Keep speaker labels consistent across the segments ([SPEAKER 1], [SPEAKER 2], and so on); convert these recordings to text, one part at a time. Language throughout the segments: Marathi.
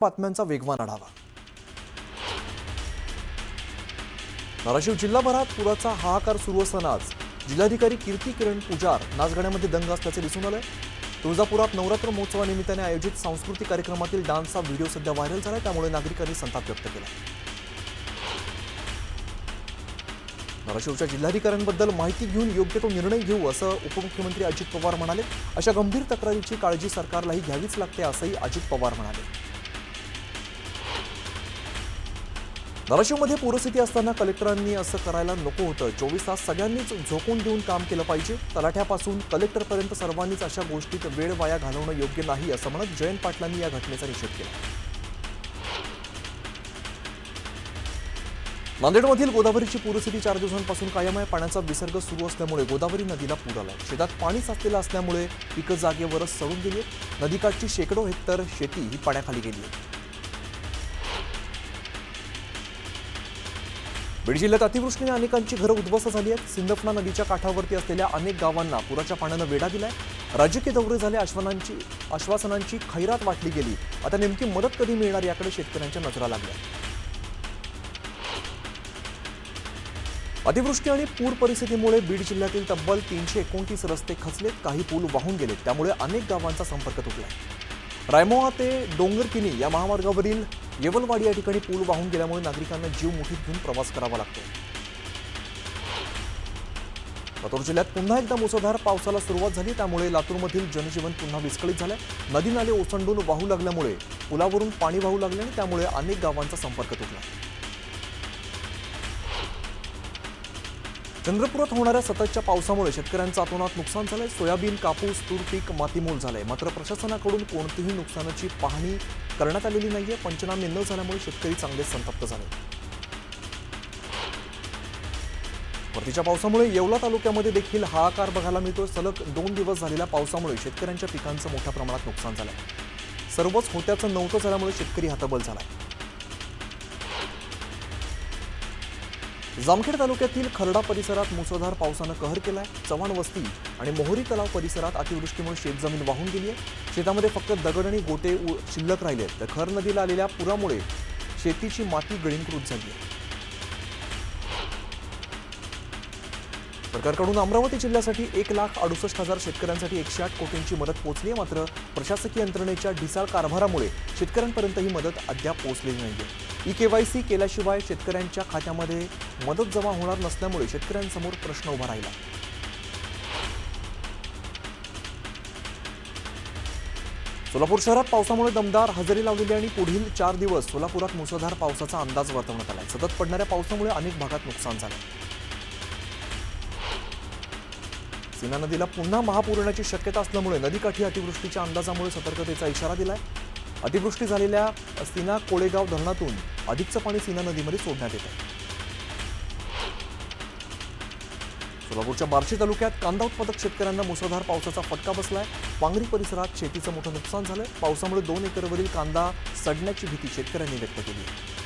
[SPEAKER 1] बातम्यांचा वेगवान आढावा। धाराशिव जिल्हाभरात पुराचा हाहाकार सुरू असताना आज जिल्हाधिकारी कीर्ती किरण पुजार नाचगाण्यामध्ये दंग असल्याचे दिसून आले। तुळजापुरात नवरात्र महोत्सवानिमित्ताने आयोजित सांस्कृतिक कार्यक्रमातील डान्सचा व्हिडिओ सध्या व्हायरल झाला, त्यामुळे नागरिकांनी संताप व्यक्त केला। धाराशिवच्या जिल्हाधिकाऱ्यांबद्दल माहिती घेऊन योग्य तो निर्णय घेऊ असं उपमुख्यमंत्री अजित पवार म्हणाले। अशा गंभीर तक्रारीची काळजी सरकारलाही घ्यावीच लागते असंही अजित पवार म्हणाले। धाराशिवमध्ये पूरस्थिती असताना कलेक्टरांनी असं करायला नको होतं। 24 तास सगळ्यांनीच झोकून देऊन काम केलं पाहिजे। तलाठ्यापासून कलेक्टरपर्यंत सर्वांनीच अशा गोष्टीत वेळ वाया घालवणं योग्य नाही असं म्हणत जयंत पाटलांनी या घटनेचा निषेध केला। नांदेडमधील गोदावरीची पूरस्थिती 4 दिवसांपासून कायम आहे। पाण्याचा विसर्ग सुरू असल्यामुळे गोदावरी नदीला पूर आलाय। शेतात पाणी साचलेलं असल्यामुळे पिकं जागेवरच सडून गेली। नदीकाठची शेकडो हेक्टर शेती ही पाण्याखाली गेली आहे। बीड जिल्ह्यात अतिवृष्टीने अनेकांची घरं उद्ध्वस्त झाली आहेत। सिंदफणा नदीच्या काठावरती असलेल्या अनेक गावांना पुराच्या पाण्यानं वेढा दिलाय। राजकीय दौरे झाले, आश्वासनांची खैरात वाटली गेली। आता नेमकी मदत कधी मिळणार याकडे शेतकऱ्यांच्या नजरा लागल्या। अतिवृष्टी आणि पूर परिस्थितीमुळे बीड जिल्ह्यातील तब्बल 329 रस्ते खचलेत, काही पूल वाहून गेलेत, त्यामुळे अनेक गावांचा संपर्क तुटलाय। रायमोहा ते डोंगरकिनी या महामार्गावरील येवलवाडी या ठिकाणी पूल वाहून गेल्यामुळे नागरिकांना जीव मुठीत घेऊन प्रवास करावा लागतो। लातूर जिल्ह्यात पुन्हा एकदा मुसळधार पावसाला सुरुवात झाली, त्यामुळे लातूरमधील जनजीवन पुन्हा विस्कळीत झालंय। नदी नाले ओसंडून वाहू लागल्यामुळे पुलावरून पाणी वाहू लागले आणि त्यामुळे अनेक गावांचा संपर्क तुटला। चंद्रपुरात होणाऱ्या सततच्या पावसामुळे शेतकऱ्यांचं अतोनात नुकसान झालंय। सोयाबीन, कापूस, तूर पीक मातीमोल झालंय। मात्र प्रशासनाकडून कोणतीही नुकसानाची पाहणी करण्यात आलेली नाहीये। पंचनामे न झाल्यामुळे शेतकरी चांगलेच संतप्त झाले। परतीच्या पावसामुळे येवला तालुक्यामध्ये देखील हाहाकार बघायला मिळतोय। सलग 2 दिवस झालेल्या पावसामुळे शेतकऱ्यांच्या पिकांचं मोठ्या प्रमाणात नुकसान झालंय। सर्वच होत्याचं नव्हतं झाल्यामुळे शेतकरी हतबल झालाय। जामखेड तालुक्यातील खर्डा परिसरात मुसळधार पावसानं कहर केलाय। चव्हाण वस्ती आणि मोहोरी तलाव परिसरात अतिवृष्टीमुळे शेतजमीन वाहून गेली आहे। शेतामध्ये फक्त दगड आणि गोटे शिल्लक राहिले, तर खर नदीला आलेल्या पुरामुळे शेतीची माती गळींकृत झाली आहे। सरकारकडून अमरावती जिल्ह्यासाठी 1,68,000 शेतकऱ्यांसाठी 108 कोटींची मदत पोहोचली आहे। मात्र प्रशासकीय यंत्रणेच्या ढिसाळ कारभारामुळे शेतकऱ्यांपर्यंत ही मदत अद्याप पोहोचलेली नाहीये। ई-केवायसी केल्याशिवाय शेतकऱ्यांच्या खात्यामध्ये मदत जमा होणार नसल्यामुळे शेतकऱ्यांसमोर प्रश्न उभा राहिला। सोलापूर शहरात पावसामुळे दमदार हजेरी लावलेली आणि पुढील 4 दिवस सोलापुरात मुसळधार पावसाचा अंदाज वर्तवण्यात आलाय। सतत पडणाऱ्या पावसामुळे अनेक भागात नुकसान झालंय। सीना नदीला पुन्हा महापूर येण्याची शक्यता असल्यामुळे नदीकाठी अतिवृष्टीच्या अंदाजामुळे सतर्कतेचा इशारा दिलाय। अतिवृष्टी झालेल्या सीना कोळेगाव धरणातून अधिकचं पाणी सीना नदीमध्ये सोडण्यात येत आहे। सोलापूरच्या बार्शी तालुक्यात कांदा उत्पादक शेतकऱ्यांना मुसळधार पावसाचा फटका बसलाय। पांगरी परिसरात शेतीचं मोठं नुकसान झालंय। पावसामुळे 2 एकरवरील कांदा सडण्याची भीती शेतकऱ्यांनी व्यक्त केली आहे।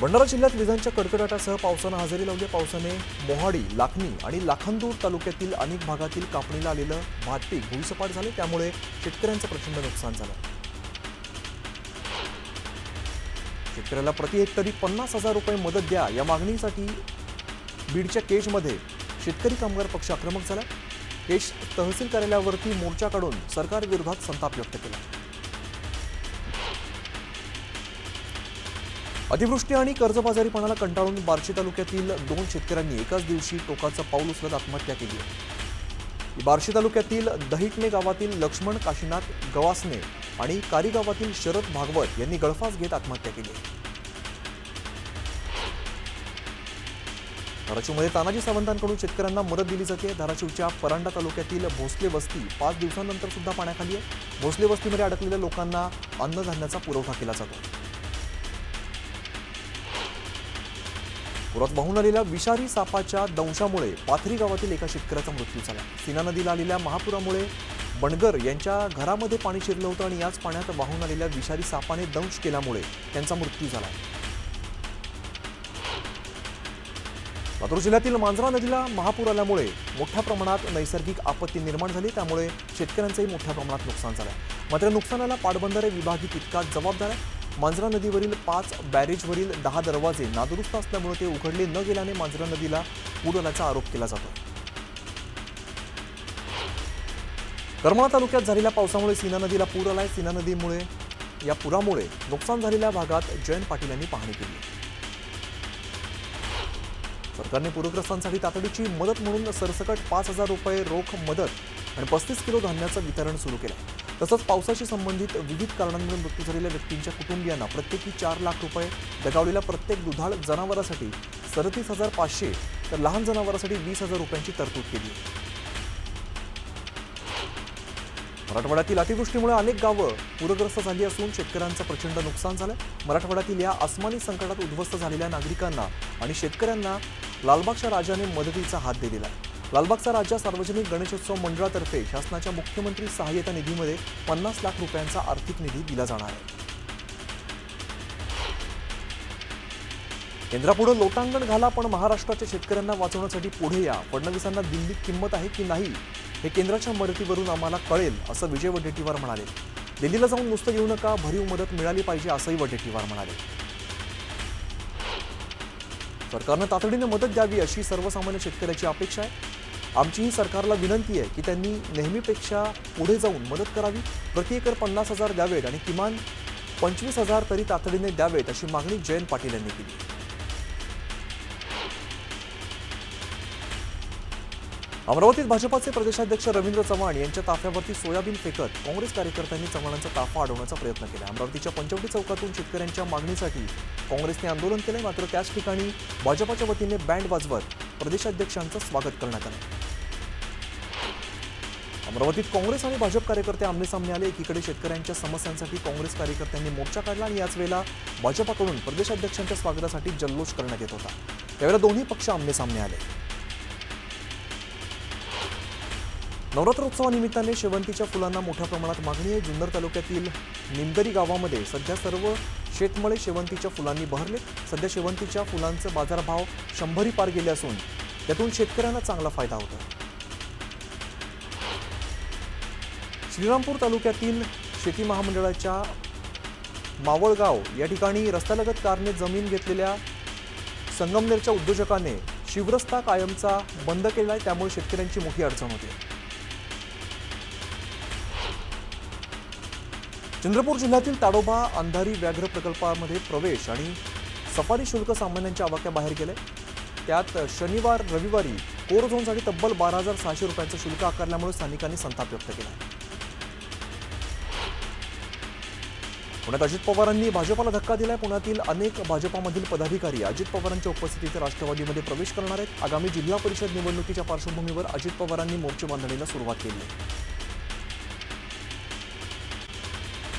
[SPEAKER 1] भंडारा जिल्ह्यात विजांच्या कडकडाटासह पावसानं हजेरी लावली। पावसाने मोहाडी, लाखनी आणि लाखांदूर तालुक्यातील अनेक भागातील कापणीला आलेलं भात पीक भुईसपाट झाले, त्यामुळे शेतकऱ्यांचं प्रचंड नुकसान झालं। शेतकऱ्याला प्रति हेक्टरी 50,000 रुपये मदत द्या या मागणीसाठी बीडच्या केजमध्ये शेतकरी कामगार पक्ष आक्रमक झाला। केज तहसील कार्यालयावरती मोर्चा काढून सरकारविरोधात संताप व्यक्त केला। अतिवृष्टी आणि कर्जबाजारीपणाला कंटाळून बार्शी तालुक्यातील 2 शेतकऱ्यांनी एकाच दिवशी टोकाचं पाऊल उचलत आत्महत्या केली आहे। बार्शी तालुक्यातील दहिटणे गावातील लक्ष्मण काशीनाथ गवासने आणि कारी गावातील शरद भागवत यांनी गळफास घेत आत्महत्या केली आहे। धाराशिवमध्ये तानाजी सावंतांकडून शेतकऱ्यांना मदत दिली जाते। धाराशिवच्या परांडा तालुक्यातील भोसले वस्ती 5 दिवसांनंतर सुद्धा पाण्याखाली आहे। भोसले वस्तीमध्ये अडकलेल्या लोकांना अन्नधान्याचा पुरवठा केला जातो। पुरात वाहून आलेल्या विषारी सापाच्या दंशामुळे पाथरी गावातील एका शेतकऱ्याचा मृत्यू झाला। सीना नदीला आलेल्या महापुरामुळे बनगर यांच्या घरामध्ये पाणी शिरलं होतं आणि याच पाण्यात वाहून आलेल्या विषारी सापाने दंश केल्यामुळे त्यांचा मृत्यू झाला। लातूर जिल्ह्यातील मांजरा नदीला महापूर आल्यामुळे मोठ्या प्रमाणात नैसर्गिक आपत्ती निर्माण झाली, त्यामुळे शेतकऱ्यांचंही मोठ्या प्रमाणात नुकसान झालं। मात्र नुकसानाला पाटबंधारे विभाग तितकाच जबाबदार आहे. मांजरा नदीवरील 5 बॅरेजवरील 10 दरवाजे नादुरुस्त असल्यामुळे ते उघडले न गेल्याने मांजरा नदीला पूर आल्याचा आरोप केला जातो. करमाळा तालुक्यात झालेल्या पावसामुळे सीना नदीला पूर आलाय. सीना नदीमुळे या पुरामुळे नुकसान झालेल्या भागात जयंत पाटील यांनी पाहणी केली. सरकारने पूरग्रस्तांसाठी तातडीची मदत म्हणून सरसकट 5,000 रुपये रोख मदत आणि 35 किलो धान्याचं वितरण सुरू केलं. तसंच पावसाशी संबंधित विविध कारणांमुळे मृत्यू झालेल्या व्यक्तींच्या कुटुंबियांना प्रत्येकी 4 लाख रुपये, दगावलेल्या प्रत्येक दुधाळ जनावरासाठी 37,500 तर लहान जनावरांसाठी 20,000 रुपयांची तरतूद केली. मराठवाड्यातील अतिवृष्टीमुळे अनेक गावं पूरग्रस्त झाली असून शेतकऱ्यांचं प्रचंड नुकसान झालंय. मराठवाड्यातील या अस्मानी संकटात उद्ध्वस्त झालेल्या नागरिकांना आणि शेतकऱ्यांना लालबागच्या राजाने मदतीचा हात दिलेला आहे. लालबागचा राजा सार्वजनिक गणेशोत्सव मंडळातर्फे शासनाच्या मुख्यमंत्री सहाय्यता निधीमध्ये 50 लाख रुपयांचा आर्थिक निधी दिला जाणार आहे. केंद्रापुढे लोटांगण घाला पण महाराष्ट्राच्या शेतकऱ्यांना वाचवण्यासाठी पुढे या. फडणवीसांना दिल्लीत किंमत आहे की नाही हे केंद्राच्या मदतीवरून आम्हाला कळेल असं विजय वडेट्टीवार म्हणाले. दिल्लीला जाऊन नुसतं येऊ नका, भरीव मदत मिळाली पाहिजे असंही वडेट्टीवार म्हणाले. सरकारनं तातडीने मदत द्यावी अशी सर्वसामान्य शेतकऱ्याची अपेक्षा आहे. आमचीही सरकारला विनंती आहे की त्यांनी नेहमीपेक्षा पुढे जाऊन मदत करावी. प्रति एकर 50,000 द्यावेत आणि किमान 25,000 तरी तातडीने द्यावेत अशी मागणी जयंत पाटील यांनी केली. अमरावतीत भाजपाचे प्रदेशाध्यक्ष रवींद्र चव्हाण यांच्या ताफ्यावरती सोयाबीन फेकत काँग्रेस कार्यकर्त्यांनी चव्हाणांचा ताफा अडवण्याचा प्रयत्न केला. अमरावतीच्या पंचवटी चौकातून शेतकऱ्यांच्या मागणीसाठी काँग्रेसने आंदोलन केले. मात्र त्याच ठिकाणी भाजपाच्या वतीने बँड वाजवत प्रदेशाध्यक्षांचं स्वागत करण्यात आलं. अमरावतीत काँग्रेस आणि भाजप कार्यकर्ते आमनेसामने आले. एकीकडे शेतकऱ्यांच्या समस्यांसाठी काँग्रेस कार्यकर्त्यांनी मोर्चा काढला आणि याच वेळेला भाजपाकडून प्रदेशाध्यक्षांच्या स्वागतासाठी जल्लोष करण्यात येत होता. त्यावेळेला दोन्ही पक्ष आमनेसामने आले. नवरात्रोत्सवानिमित्ताने शेवंतीच्या फुलांना मोठ्या प्रमाणात मागणी आहे. जुन्नर तालुक्यातील निमदरी गावामध्ये सध्या सर्व शेतमळे शेवंतीच्या फुलांनी बहरले. सध्या शेवंतीच्या फुलांचे बाजारभाव 100 पार गेले असून त्यातून शेतकऱ्यांना चांगला फायदा होतो. श्रीरामपूर तालुक्यातील शेती महामंडळाच्या मावळगाव या ठिकाणी रस्त्यालगत कारने जमीन घेतलेल्या संगमनेरच्या उद्योजकाने शिवरस्ता कायमचा बंद केलाय. त्यामुळे शेतकऱ्यांची मोठी अडचण होते. चंद्रपूर जिल्ह्यातील ताडोबा अंधारी व्याघ्र प्रकल्पामध्ये प्रवेश आणि सफारी शुल्क सामान्यांच्या आवाक्याबाहेर गेले. त्यात शनिवार रविवारी कोर झोनसाठी तब्बल 12,600 रुपयांचं शुल्क आकारल्यामुळे स्थानिकांनी संताप व्यक्त केला. पुण्यात अजित पवारांनी भाजपाला धक्का दिलाय. पुण्यातील अनेक भाजपामधील पदाधिकारी अजित पवारांच्या उपस्थितीत राष्ट्रवादीमध्ये प्रवेश करणार आहेत. आगामी जिल्हा परिषद निवडणुकीच्या पार्श्वभूमीवर अजित पवारांनी मोर्चे बांधणीला सुरुवात केली आहे.